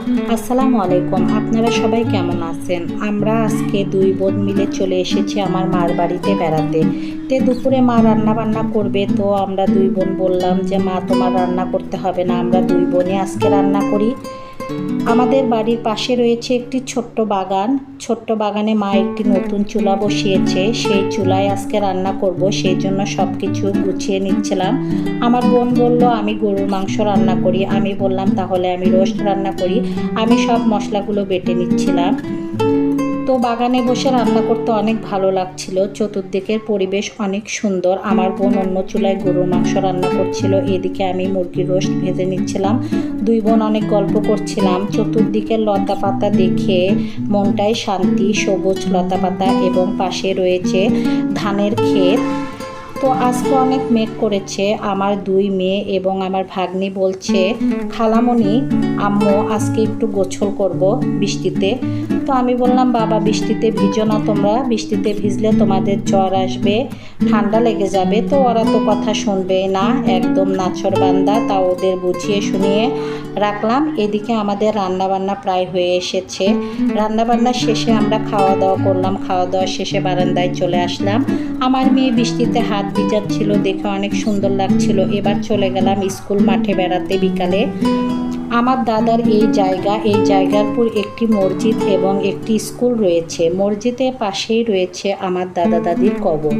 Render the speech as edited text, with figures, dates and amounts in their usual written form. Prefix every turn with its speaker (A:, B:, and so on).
A: আসসালামু আলাইকুম। আপনারা সবাই কেমন আছেন? আমরা আজকে দুই বোন মিলে চলে এসেছি আমার মার বাড়িতে বেড়াতে। দুপুরে মা রান্না বান্না করবে, তো আমরা দুই বোন বললাম যে মা তোমার রান্না করতে হবে না, আমরা দুই বোনই আজকে রান্না করি। আমাদের বাড়ির পাশে রয়েছে একটি ছোট্ট বাগান। ছোট্ট বাগানে মা একটি নতুন চুলা বসিয়েছে, সেই চুলায় আজকে রান্না করব, সেই জন্য সব কিছু গুছিয়ে নিচ্ছিলাম। আমার বোন বলল আমি গরুর মাংস রান্না করি, আমি বললাম তাহলে আমি রোস্ট রান্না করি। আমি সব মশলাগুলো বেটে নিচ্ছিলাম। তো বাগানে বসে রান্না করতে অনেক ভালো লাগছিল, চতুর্দিকের পরিবেশ অনেক সুন্দর। আমার বোন অন্য চুলায় গরুর মাংস রান্না করছিল, এদিকে আমি মুরগির রোস্ট ভেজে নিচ্ছিলাম। দুই বোন অনেক গল্প করছিলাম। চতুর্দিকের লতা পাতা দেখে মনটাই শান্তি, সবুজ লতা পাতা এবং পাশে রয়েছে ধানের ক্ষেত। তো আজকে অনেক মেঘ করেছে। আমার দুই মেয়ে এবং আমার ভাগ্নি বলছে খালামণি আম্মু আজকে একটু গোসল করব বৃষ্টিতে। তো আমি বললাম বাবা বৃষ্টিতে ভিজো না, তোমরা বৃষ্টিতে ভিজলে তোমাদের জ্বর আসবে, ঠান্ডা লেগে যাবে। তো ওরা তো কথা শুনবেই না, একদম নাছোড়বান্দা। তা ওদের বুঝিয়ে শুনিয়ে রাখলাম। এদিকে আমাদের রান্নাবান্না প্রায় হয়ে এসেছে। রান্নাবান্না শেষে আমরা খাওয়া দাওয়া করলাম। খাওয়া দাওয়া শেষে বারান্দায় চলে আসলাম। আমার মেয়ে বৃষ্টিতে হাত ভিজাচ্ছিল, দেখে অনেক সুন্দর লাগছিল। এবার চলে গেলাম স্কুল মাঠে বেড়াতে বিকালে। আমার দাদার এই জায়গার পর একটি মসজিদ এবং একটি স্কুল রয়েছে। মসজিদের পাশেই রয়েছে আমার দাদা দাদির কবর।